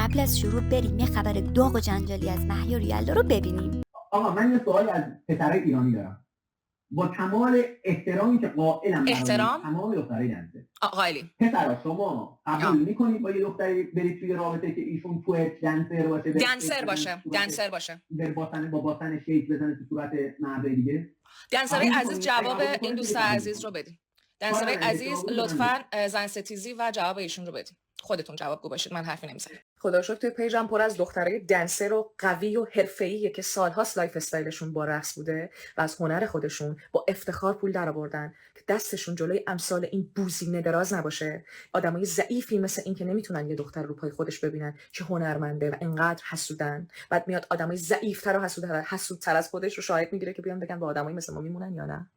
قبل از شروع بریم یه خبر داغ و جنجالی از مهیار یلدا رو ببینیم. آقا من یه سوالی از پسرای ایرانی دارم. با کمال احترامی که قائلم برای تمام دخترای دنسر. قائلی. پسرا شما قبول میکنید با یه دختری برید توی رابطه که ایشون توئت دنسر باشه؟ دنسر باشه. با باسن شیک بزنه تو صورت مردای دیگه؟ دنسرای عزیز جواب این دوست عزیز رو بدید. دنسرای عزیز لطفاً زن ستیزی و جواب ایشون رو بدید. خودتون جوابگو باشید، من حرفی نمیزنم. خدا شکر توی پیجم پر از دخترای دنسر و قوی و حرفه‌ایه که سالهاست لایف استایلشون با رقص بوده و از هنر خودشون با افتخار پول درآوردن که دستشون جلوی امثال این بوزینه دراز نباشه. آدمای ضعیفی مثل این که نمیتونن یه دختر رو پای خودش ببینن که هنرمنده و انقدر حسودن. بعد میاد آدمای ضعیف‌تر و حسودتر از خودش رو شاهد میگیره که بیان بگن با آدمایی مثل ما میمونن یا نه.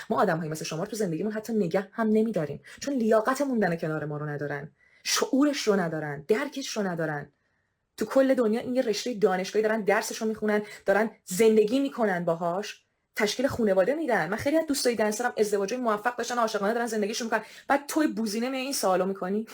ما آدمایی مثل شما تو زندگیمون حتی نگه هم نمی‌داریم، چون لیاقت موندن کنار ما رو ندارن، شعورش رو ندارن، درکش رو ندارن. تو کل دنیا این یه رشته دانشگاهی دارن درسشو میخونن، دارن زندگی میکنن باهاش، تشکیل خانواده میدن. من خیلی از دوستای دنسرم ازدواجای موفق داشتن، عاشقانه دارن زندگیشون میکنن، بعد توی بوزینه این سوالو میکنی؟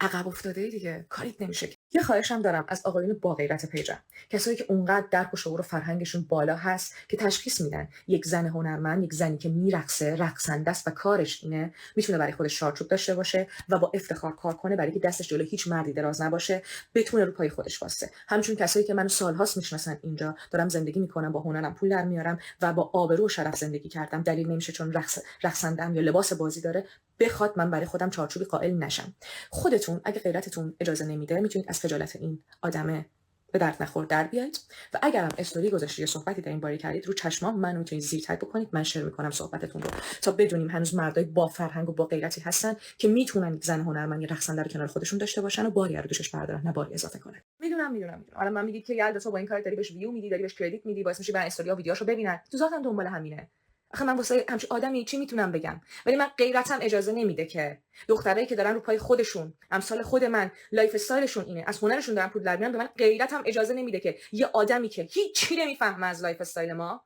عقب افتاده دیگه، کاریت نمیشه. یه خواهشم دارم از آقایون با غیرت پیجم، کسایی که اونقدر درک و شعور و فرهنگشون بالا هست که تشخیص میدن یک زن هنرمند، یک زنی که میرقصه، رقصنده است و کارش اینه، میتونه برای خودش چارچوب داشته باشه و با افتخار کار کنه، برای اینکه دستش جلوی هیچ مردی دراز نباشه، بتونه رو پای خودش واسه. همچون کسایی که منو سالهاست میشناسن اینجا، دارم زندگی میکنم، با هنرم پول در میارم و با آبرو و شرف زندگی کردم. دلیل نمیشه چون رقصندم یا لباس بازی داره بخواد من برای خودم چارچوبی قائل نشم. خودتون اگه غیرتتون اجازه نمیده میتونید از خجالت این آدمه به درد نخور در بیایید و اگرم استوری گذاشتید یا صحبتی در این باره کردید، رو چشمام منو میتونید زیر تایپ بکنید، من شیر میکنم صحبتتون رو تا بدونیم هنوز مردای با فرهنگ و با غیرتی هستن که میتونن یک زن هنرمند یا رقصنده رو کنار خودشون داشته باشن و باری رو دوشش بردارن، نه باری اضافه کنن. میدونم حالا من میگید که یلدا تو با این کار داری بهش ویو میدی، داری بهش کردیت میدی، باعث میشه برن استوری ها ویدیوهاشو ببینن. تو ذاتم دنبال همینه. آخه من واسه همچین آدمی چی میتونم بگم؟ ولی من غیرتم اجازه نمیده که دخترایی که دارن رو پای خودشون، امثال خود من، لایف استایلشون اینه، از هنرشون دارن پول در میارن، به من غیرتم اجازه نمیده که یه آدمی که هیچی نمیفهمه از لایف استایل ما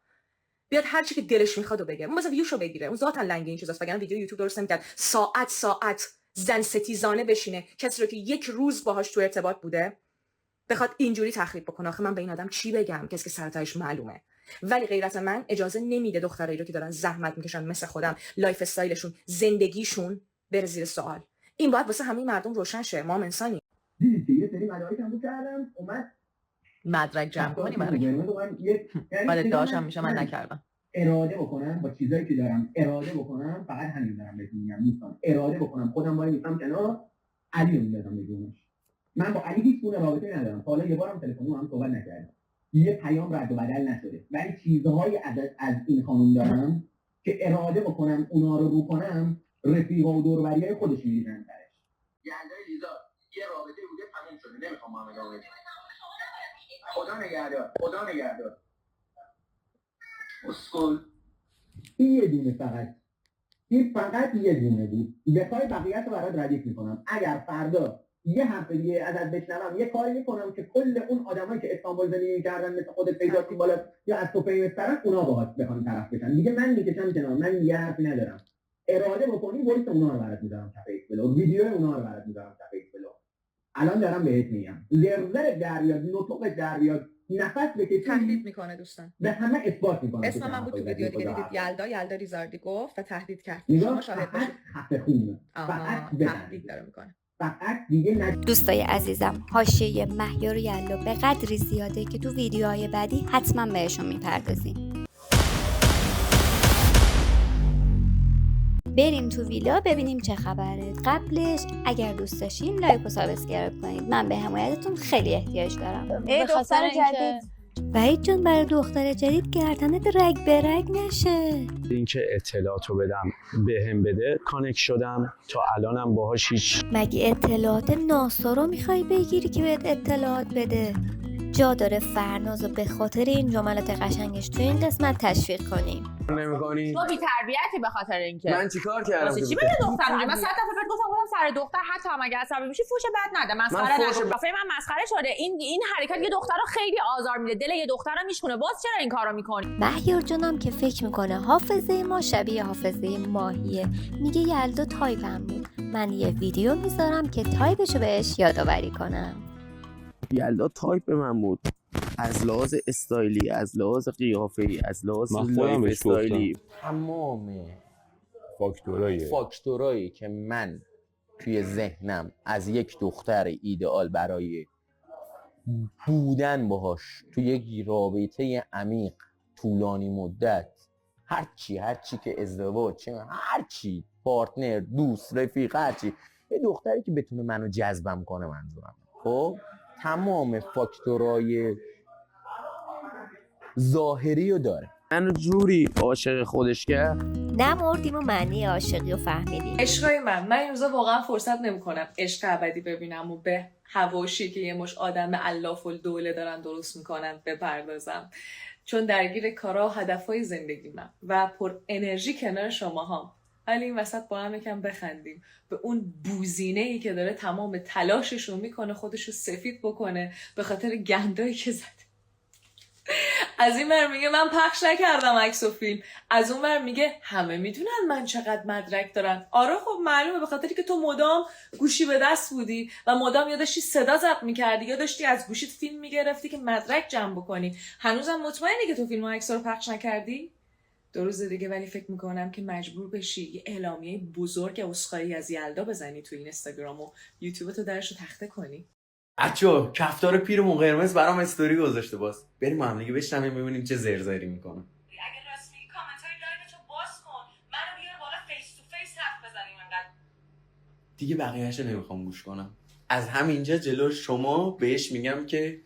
بیاد هر چی که دلش میخواد بگه. اون مثلا ویوشو بگیره، اون ذاتن لنگ این چیزاست، وگرنه ویدیو یوتیوب درست نمیکرد ساعت زن ستیزانه بشینه کسی رو که یک روز باهاش تو ارتباط بوده بخواد اینجوری تخریب بکنه. آخه من به این آدم چی بگم؟ کسی که سرتایش معلومه. ولی غیرت من اجازه نمیده دخترایی رو که دارن زحمت میکشن مثل خودم، لایف استایلشون، زندگیشون بره زیر سوال. این باید واسه همه مردم روشن شه. ما انسانی. دیدی یه سری مدارک هم کردم، اومد مدرک جمع کنی بعد داشتم میشه من نکردم. اراده بکنم با چیزایی که دارم، اراده بکنم، فقط همین دارم بهتون میگم، نیستم اراده بکنم خودم وای میستم کنار، علی رو میذارم بدونش. من با علی هیچ گونه رابطه ندارم، حالا یه بارم تلفنی هم صحبت نکردم، یه پیام رد و بدل نشده، ولی چیزهای از این خانم دارم که اراده بکنم اونا رو کنم، رفیقا و دور و بریای خودش میریزن سرش. یلدای لیزا یه رابطه بوده تموم شده، نمیخوام با هم ادامه بدم. خدا نگهدار. اسکول این یه دونه فقط یه دونه بود. بخوای بقیه‌اش رو برات ردیف میکنم. اگر فردا یه حرف دیگه ازت بشنوم، یه کاری میکنم که کل اون آدمایی که استانبول زندگی می‌کردن مثل خودت پیداتی بالا یا از تو پیوسترن، اونا باهات بخوان طرف بشن. دیگه من میکشم کنار، من یه حرفی ندارم. اراده بکنی وایس اونا رو برات میذارم کف بلو، ویدیو اونا رو برات میذارم کف بلو. الان دارم بهت میگم زرزر در بیاد، نطق در بیاد، نفس بکشی، تهدید میکنه دوستان. به همه اثبات میکنه. اسم من بود تو ویدیو دیگه، دیدید یلدا ریزاردی گفت و تهدید کرد. شما شاهد باشید. خفه خونه. فقط تهدید داره میکنه. فقط دیگه دوستای عزیزم، حاشیه مهیار یلدا به قدری زیاده که تو ویدیوهای بعدی حتما بهشون میپردازیم. بریم تو ویلا ببینیم چه خبره. قبلش اگر دوست داشتین لایک و سابسکرایب کنید، من به حمایتتون خیلی احتیاج دارم. ای دختر جدید وحید جون، برای دختر جدید گردنت رگ به رگ نشه. اینکه اطلاعات رو بدم بهم بده کانکت شدم، تا الانم باهاش هیچ. مگه اطلاعات ناسا رو میخوای بگیری که بهت اطلاعات بده؟ جا داره فرنازو به خاطر این جملات قشنگش تو این قسمت تشویق کنیم. نمی‌کنی؟ تو بی‌تربیتی به خاطر اینکه من چیکار کردم؟ چی بده دختر میگه؟ من 100 دفعه بهت گفتم سر دختر حتی هم اگه عصبی میشی فوش بد نده، مسخره نکن. من مسخره شده. این حرکت یه دختر رو خیلی آزار میده، دل یه دختر رو میشکونه. باز چرا این کارو میکنی؟ مهیار جونم که فکر میکنه حافظه ما شبیه حافظه ماهیه، میگه یلدا تایپم بود، من یه ویدیو میذارم که تایپشو بهش یادآوری کنم. یلدا تایپ من بود، از لحاظ استایلی، از لحاظ قیافه‌ای، از لحاظ لایف استایلی، تمام فاکتورایی که من توی ذهنم از یک دختر ایدئال برای بودن باهاش توی یک رابطه عمیق طولانی مدت، هرچی که ازدواج، هرچی پارتنر، دوست، رفیق، هرچی، یه دختری که بتونه منو جذبم کنه منظورم. خب تمام فاکتورای ظاهری رو داره. من جوری عاشق خودش کرد نمردیم و معنی عاشقی رو فهمیدیم. عشقای من این روزا واقعا فرصت نمیکنم عشق ابدی ببینم و به حواشی که یه مش آدم الاف الدوله دارن درست میکنن بپردازم، چون درگیر کارا و هدفهای زندگیمم و پر انرژی کنار شماهام. ولی این وسط با هم یکم بخندیم به اون بوزینه‌ای که داره تمام تلاشش رو میکنه خودش رو سفید بکنه به خاطر گندایی که زده. از این ور میگه من پخش نکردم عکس و فیلم، از اون ور میگه همه میدونن من چقدر مدرک دارم. آره خب معلومه، به خاطری که تو مدام گوشی به دست بودی و مدام یا داشتی صدا ضبط میکردی یا داشتی از گوشیت فیلم میگرفتی که مدرک جمع بکنی. هنوزم مطمئنی که تو فیلم و عکس رو پخش نکردی؟ 2 روز دیگه ولی فکر میکنم که مجبور بشی یه اعلامیه بزرگ عذرخواهی از یلدا بزنی تو اینستاگرام و یوتیوب تو درشو تخته کنی. بچه‌ها کفتار پیرمون قرمز برام استوری گذاشته، باز بریم با هم دیگه بشنویم ببینیم چه زرزری میکنه. اگه راست میگی کامنت‌های لایوتو باز کن، منو بیار بالا فیس تو فیس حرف بزنیم انقدر. دیگه بقیه‌اشو نمیخوام گوش کنم. از همینجا جلو شما بهش میگم که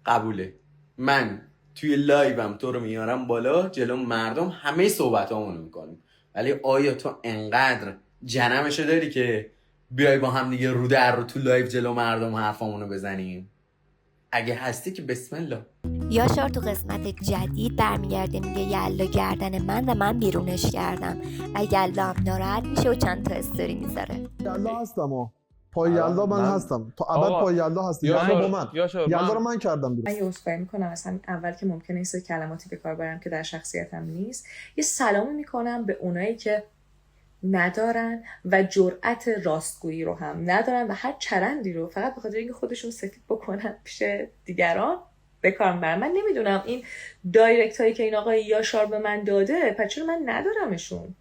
قبوله. من توی لایوم تو رو میارم بالا جلو مردم، همه صحبتامونو میکنیم، ولی آیا تو انقدر جنمشو داری که بیای با هم دیگه رو در رو تو لایو جلو مردم حرفامونو بزنیم؟ اگه هستی که بسم الله. یاشار تو قسمت جدید برمیگرده میگه یلدا گردن من و من بیرونش کردم و یلدا هم ناراحت میشه و چند تا استوری میذاره. یلدا هستم و پای یلدا من هستم، تا ابد پای یلدا هستی. یلدا با من، یلدا رو من کردم بیرون. من یه عذرخواهی میکنم اصلا اول که ممکنه این سری کلماتی به کار برم که در شخصیتم نیست. یه سلام میکنم به اونایی که ندارن و جرأت راستگویی رو هم ندارن و هر چرندی رو فقط به خاطر اینکه خودشون سفید بکنن پیش دیگران به کار میبرن. من نمیدونم این دایرکت هایی که این آقای یاشار به من داده پس چرا من ندارمشون؟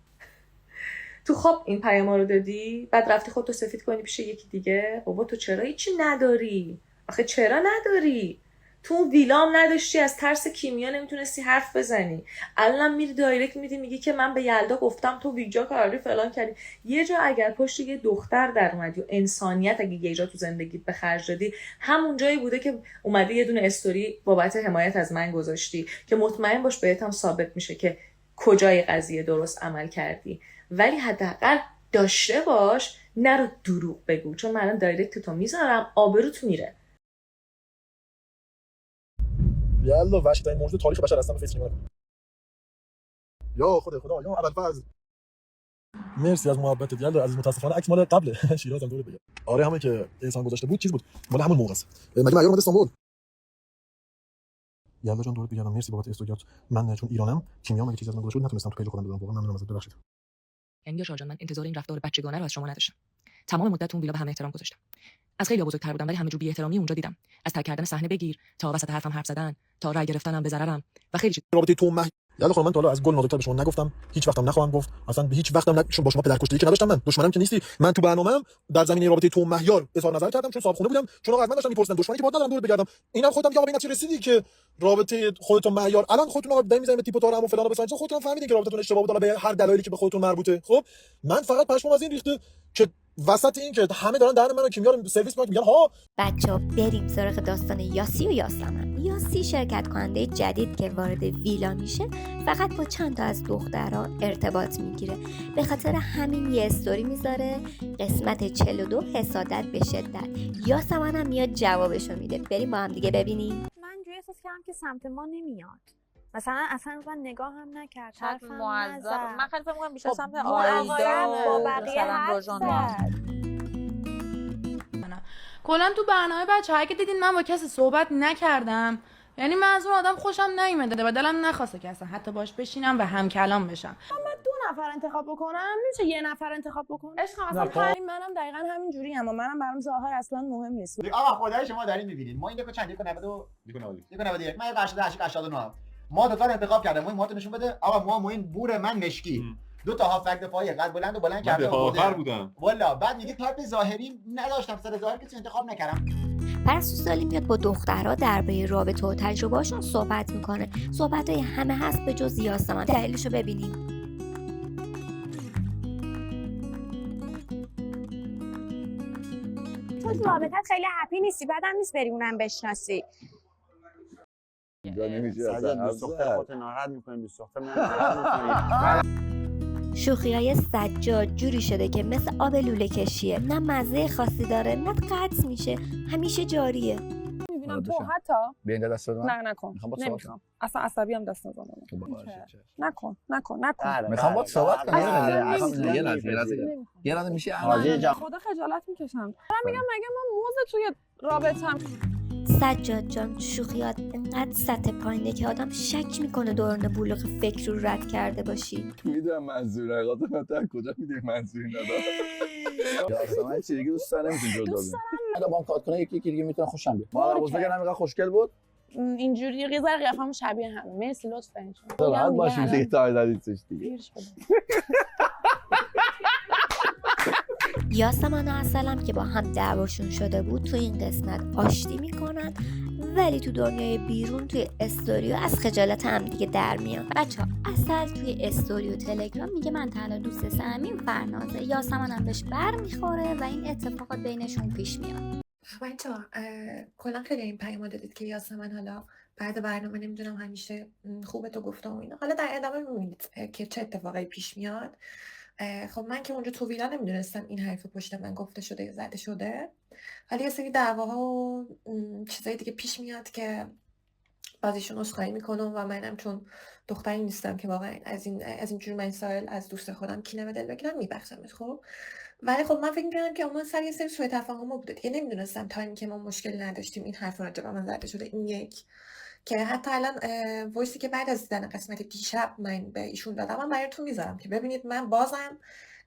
تو خواب این پیاما رو دادی بعد رفتی خودتو سفید کنی پیش یکی دیگه؟ بابا تو چرا هیچی نداری؟ آخه چرا نداری؟ تو اون ویلام نداشتی، از ترس کیمیا نمیتونستی حرف بزنی، الان میری دایرکت میدی میگی که من به یلدا گفتم تو ویجا کاری فلان کردی. یه جا اگر پشت یه دختر در اومدی و انسانیت اگه یه جا تو زندگیت به خرج دادی، همون جایی بوده که اومدی یه دونه استوری بابت حمایت از من گذاشتی که مطمئن باش بهت هم ثابت میشه که کجای قضیه درست عمل کردی. ولی حداقل داشته باش، نرو دروغ بگو، چون من الان دایرکت تو میذارم آبروت میره. یالا وحشت‌ترین موجود تاریخ بشر هستم به فیس میاد. یا خدا یا ابوالفضل، مرسی از محبتت یالا. از متاسفانه عکس مال قبل شیرازم دور بگم. آره همه که احسان گذاشته بود چیز بود مال همون موقع است. مگه معیار اومد استانبول؟ یالا جان دورت بگم مرسی بابت استودیوت. من چون ایرانم کیمیا مگه چیزی از من گذاشته بود نتونستم تو پیج خودم بذارم. واقعا ممنونم ازت، ببخشید. یاشار جان من انتظار این رفتار بچگانه رو از شما نداشتم. تمام مدت اون ویلا به همه احترام گذاشتم. از خیلی بزرگتر بودم ولی همه جو بی‌احترامی اونجا دیدم، از ترک کردن صحنه بگیر تا وسط حرفم حرف زدن تا رای گرفتنم به ضررم و خیلی چیز. رابطه تو مه یالا خب من تا حالا از گل نازک‌تر به شما نگفتم، هیچ وقتم نخواهم گفت، اصلا به هیچ وقتم چون با شما پدرکشتگی که نداشتم، من دشمنم که نیستی. من تو برنامه‌ام در زمینه رابطه تو مهیار اظهار نظر کردم چون صاحب خونه بودم، چون آقا از من داشتن می‌پرسیدن دشمنی که باهات ندارم دور بگردم. اینم خودم که آقا به این نتیجه رسیدی که رابطه خودتون مهیار الان خودتون آقا دایم می‌زنید تیپ و تارم و فلان و بسان، خودتون فهمیدین که رابطتون اشتباه بود به هر دلایلی که به خودتون مربوطه. خب من فقط پشمام از این ریخته که وسط این که همه دارن دهن منو کیمیا رو سرویس میگن ها. بچه‌ها بریم سراغ داستان یاسی و یاسمن. یاسی شرکت کننده جدید که وارد ویلا میشه فقط با چند تا از دخترها ارتباط میگیره، به خاطر همین یه استوری میذاره. قسمت 42 حسادت به شدت. یاسمن هم میاد جوابشو میده. بریم با هم دیگه ببینیم. من جوری احساس کردم که سمت ما نمیاد، مثلا اصلا من نگاه هم نکرد، شاید حرفم معذب. نزد. من خیلی فکر می‌کنم بیشتر سمت آیدا آیدا با بقیه حرف زد. کلا تو برنامه بچه‌ها که دیدین من با کسی صحبت نکردم، یعنی من از اون آدم خوشم نیومده و دلم نخواسته که اصلا حتی باش بشینم و هم کلام بشم. من 2 نفر انتخاب بکنم؟ میشه یه نفر انتخاب بکنم؟ عشقم اصلا منم دقیقاً همین جوری ام، منم برام ظاهر اصلا مهم نیست. آقا خدای شما دارین میبینید ما این دکو چند 191 من 88 89 ما دو تا رو انتخاب کردم ما موهاتو نشون بده. آقا ما این بور من مشکی دو تا هافک دفاعی قد بلند و بلند کرده آخر بودم والا بعد میگه تایپ ظاهری نداشتم سر ظاهر کسی انتخاب نکردم. پرستو سالی میاد با دخترها درباره رابطه و تجربه‌هاشون صحبت میکنه. صحبت‌های همه هست به جز یاسمن. دلیلشو ببینیم. تو رابطت خیلی هپی نیستی، بعدم نیست بری اونم بشناسی. اینجا نمیشه دوست دختر خودت ناراحت می‌کنی، دوست دختر ناراحت می‌کنی. شوخی‌های سجاد جوری شده که مثل آب لوله کشیه، نه مزه خاصی داره نه قطع میشه، همیشه جاریه. میبینم تو حتی بین دست بدم نه نکن نمیخوام اصلا عصبی هم دست نزن نکن میخوام باهات صحبت کنم یه لحظه میشه خدا خجالت میکشم. من میگم مگه من موزه توی رابطه‌ام. سجاد جان شوخیات انقدر سطح پایینه که آدم شک میکنه دوران بلوغ فکر رو رد کرده باشی. میدونم منظور حقیقتا تا کجا میدونی منظوری نداره. اصلا چیزی که دوست دارم نمیتونی جدا بدی. اگه با هم کات کنه یکی دیگه میتونه خوشم بیاد. مادر بزرگم اینقدر خوشگل بود. اینجوری یه ذره قیافمون شبیه هم. مرسی لطفا. راحت باشیم دیگه تا دادیدش دیگه. یاسمن و عسلم که با هم دعواشون شده بود تو این قسمت آشتی میکنن، ولی تو دنیای بیرون توی استوریو از خجالت هم دیگه در میان. بچه‌ها عسل توی استوریو تلگرام میگه من تنها دوست صمیمیم فرنازه. یاسمن هم بهش بر میخوره و این اتفاقات بینشون پیش میاد. بچه‌ها کلا خیلی این پیام دادید که یاسمن حالا بعد برنامه نمیدونم همیشه خوبه تو گفتم و اینا. حالا در ادامه میبینید که چه اتفاقایی پیش میاد. خب من که اونجا تو ویلا نمیدونستم این حرف پشت من گفته شده یا زده شده، ولی یه سری دعواها و چیزای دیگه پیش میاد که بعضیشون عذرخواهی میکنم و منم چون دختری نیستم که واقعا از این جور مسائل از دوست خودم کینه به دل بگیرم میبخشمش. خب ولی خب من فکر می‌کردم که اون سر یه سری سوء تفاهم بوده دیگه. نمیدونستم تا اینکه ما مشکلی نداشتیم این حرف راجع به من زده شده. این یک که حتی الان وایسی که بعد از دیدن قسمت دیشب من به ایشون دادم من براتون میذارم که ببینید من بازم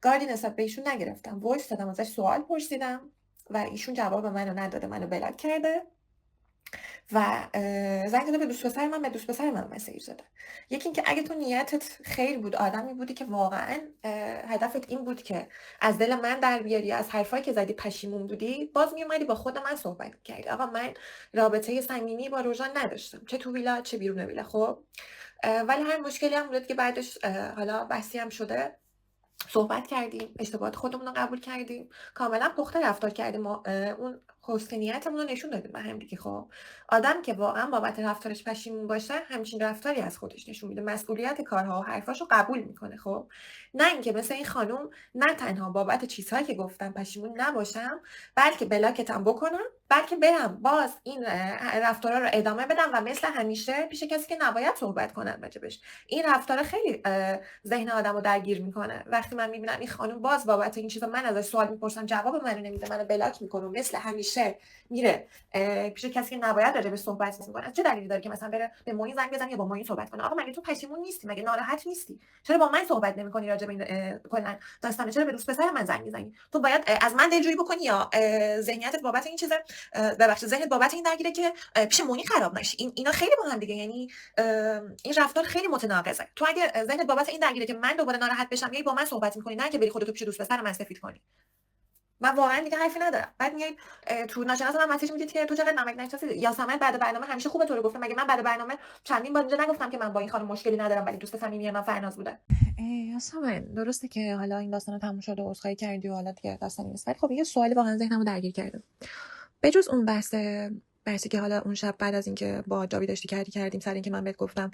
گاردی نسبت به ایشون نگرفتم. وایس دادم ازش سوال پرسیدم و ایشون جواب منو نداده، منو بلاک کرده و زنگ زده به دوست پسر من، به دوست پسر من مسیج داده. یکی اینکه اگه تو نیتت خیر بود، آدمی بودی که واقعا هدفت این بود که از دل من در بیاری، از حرفایی که زدی پشیمون بودی، باز میومدی با خود من صحبت کردی. آقا من رابطه صمیمی با روژان نداشتم، چه تو ویلا چه بیرون ویلا. خب ولی هر مشکلی هم بود که بعدش حالا بحثی هم شده، صحبت کردیم، اشتباهات خودمون رو قبول کردیم، کاملا پخته رفتار کردیم، ما اون حسن نیتمون رو نشون دادیم به هم دیگه. خب آدم که واقعا بابت رفتارش پشیمون باشه همچین رفتاری از خودش نشون میده، مسئولیت کارها و حرفاشو قبول میکنه. خب نه اینکه مثل این خانم نه تنها بابت چیزهایی که گفتم پشیمون نباشم، بلکه بلاکتم بکنم، بلکه برم باز این رفتارا رو ادامه بدم و مثل همیشه پیش کسی که نباید صحبت کنم راجبش. این رفتار خیلی ذهن آدمو درگیر میکنه. وقتی من میبینم این خانم باز بابت این چیزا من ازش سوال میپرسم جواب منو نمیده، منو بلاک میکنه، مثل همیشه میره پیش کسی که نباید راجبش صحبت میکنه. چه دلیلی داره که مثلا بره به موین زنگ بزنه یا با موین صحبت کنه؟ آقا مگه تو پشیمون نیستی؟ مگه ناراحت نیستی؟ چرا با من صحبت نمیکنی راجب این کلا داستانه؟ چرا به دوست پسر من زنگ میزنی؟ تو باید از من دلجویی بکنی یا ذهنیتت بابت این چیزا ببخشید ذهنت بابت این درگیره که پیش موین خراب نشی؟ اینا خیلی با هم دیگه، یعنی این رفتار خیلی متناقضه. تو اگه ذهنت بابت این درگیره که من دوباره ناراحت بشم میای با من صحبت میکنی، نه که بری خودتو پیش دوست پسر من سفید کنی. من واقعا دیگه حرفی ندارم. بعد میایید تو ناشناس من مسیج میدید که تو چقدر نمک نشناسی. یاسمن بعد برنامه همیشه خوبه تو رو گفتم، مگه من بعد برنامه چندین بار اینجا نگفتم که من با این خانم مشکلی ندارم ولی دوست صمیمی من فرناز بوده؟ یاسمن درسته که حالا این داستان تموم شده و عذرخواهی کردی و حالا دیگه داستانی نیست، ولی خب یه سوالی واقعا ذهنمو درگیر کرده. بجز اون بحثی که حالا اون شب بعد از اینکه با جاوید آشتی کردیم سر اینکه من بهت گفتم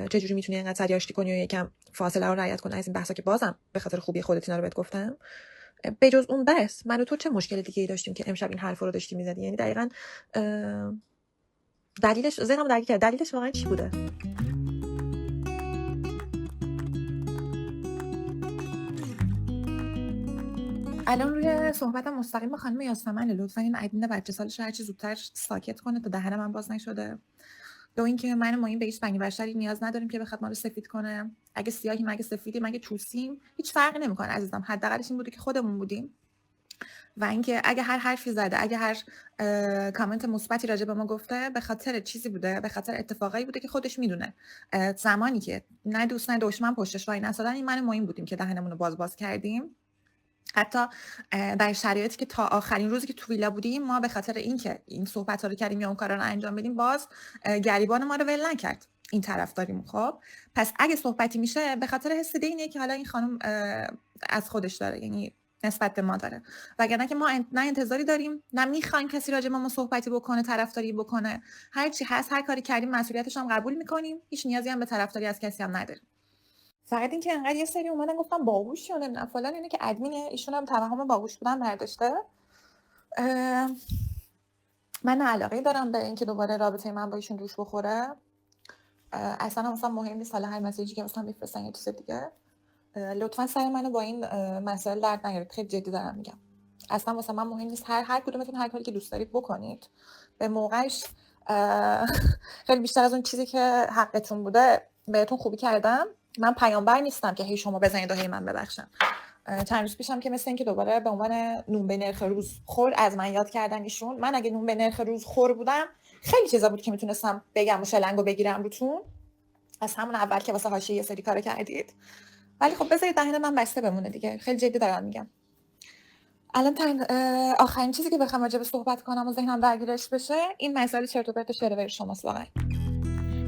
چجوری میتونی اینقدر سریع آشتی کنی و یکم فاصله رو رعایت کنی، از این بحثا که بازم به خاطر خوبی خودت اینا رو بهت گفتم، بجز اون بحث من و تو چه مشکل دیگه ای داشتیم که امشب این حرفا رو داشتی میزدی؟ یعنی دقیقاً دلیلش ذهنم درگیر کرد. دلیلش واقعا چی بوده؟ الان روی صحبتم مستقیم با خانم یاسمن، لطفا این ادمین بچه سالش هر چی زودتر ساکت کنه تا دهن من باز نشده. دو اینکه من و این به هیچ بنی بشری نیاز نداریم که بخواد ما رو سفید کنه. اگه سیاهیم، اگه سفیدیم، اگه توسیم، هیچ فرقی نمیکنه عزیزم. حداقلش این بوده که خودمون بودیم. و اینکه اگه هر حرفی زده، اگه هر کامنت مثبتی راجع به ما گفته، به خاطر چیزی بوده، به خاطر اتفاقایی بوده که خودش میدونه. زمانی که نه دوست نه دشمن پشتش وای نسادن، این من و این بودیم که دهنمون رو باز کردیم. حتی در شرایطی که تا آخرین روزی که تو ویلا بودیم، ما به خاطر اینکه این صحبت‌ها رو کردیم یا اون کارا رو انجام بدیم، باز گریبان ما رو ول نکرد این طرف داریم. خب پس اگه صحبتی میشه به خاطر حس دینیه که حالا این خانم از خودش داره، یعنی نسبت به ما داره. وگرنه که ما نه انتظاری داریم، نه میخوایم کسی راجع به ما صحبتی بکنه، طرفداری بکنه. هر چی هست، هر کاری کردیم مسئولیتش هم قبول میکنیم. هیچ نیازی هم به طرفداری از کسی هم نداریم. فقط اینکه انقدر یه سری اومدن گفتم باهوش یا نه فلان، اینه که ادمینه، ایشون هم توهم باهوش بودن برداشته. من علاقه دارم به اینکه دوباره رابطه من با ایشون روش بخوره. اصلا مثلا مهم نیست حالا هر مسیجی که مثلا بفرستن یا چیز دیگه. لطفا سر منو با این مسائل درد نیارید، خیلی جدی دارم میگم. اصلا واسه من مهم نیست. هر کدومتون هر کاری که دوست دارید بکنید به موقعش. خیلی بیشتر از اون چیزی که حقتون بوده بهتون خوبی کردم. من پیامبر نیستم که هی شما بزنید و هی من ببخشم. چند روز پیشم که مثل این که دوباره به عنوان نون به نرخ روز خور از من یاد کردن ایشون. من اگه نون به نرخ روز خور بودم، خیلی چیزا بود که میتونستم بگم و شلنگو بگیرم روتون از همون اول که واسه حاشیه یه سری کارو کردید. ولی خب بذارید دهن من بسته بمونه دیگه. خیلی جدی دارم میگم. الان آخرین چیزی که بخوام راجع به صحبت کنم و ذهنم درگیرش بشه، این مسئله چرت و پرت شروور شماست واقعا.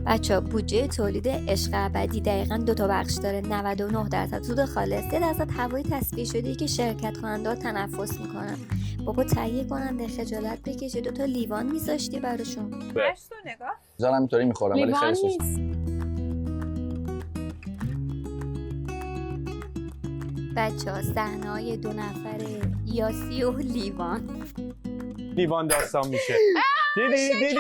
بچه‌ها بودجه تولید عشق ابدی دقیقاً 2 تا بخش داره. 99% سود خالص، 3% هوای تصفیه شده‌ای که شرکت کننده‌ها تنفس میکنن. بابا تهیه کننده خجالت بکشه، 2 تا لیوان میذاشتی براشون. بس تو نگاه. زارم اینطوری میخورم ولی خیلی سوست. بچه‌ها صحنه‌های 2 نفره یاسی و لیوان داستان میشه. دیدی؟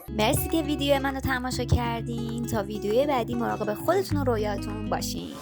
مرسی که ویدیو منو تماشا کردین. تا ویدیوی بعدی مراقب خودتون و رویاتون باشین.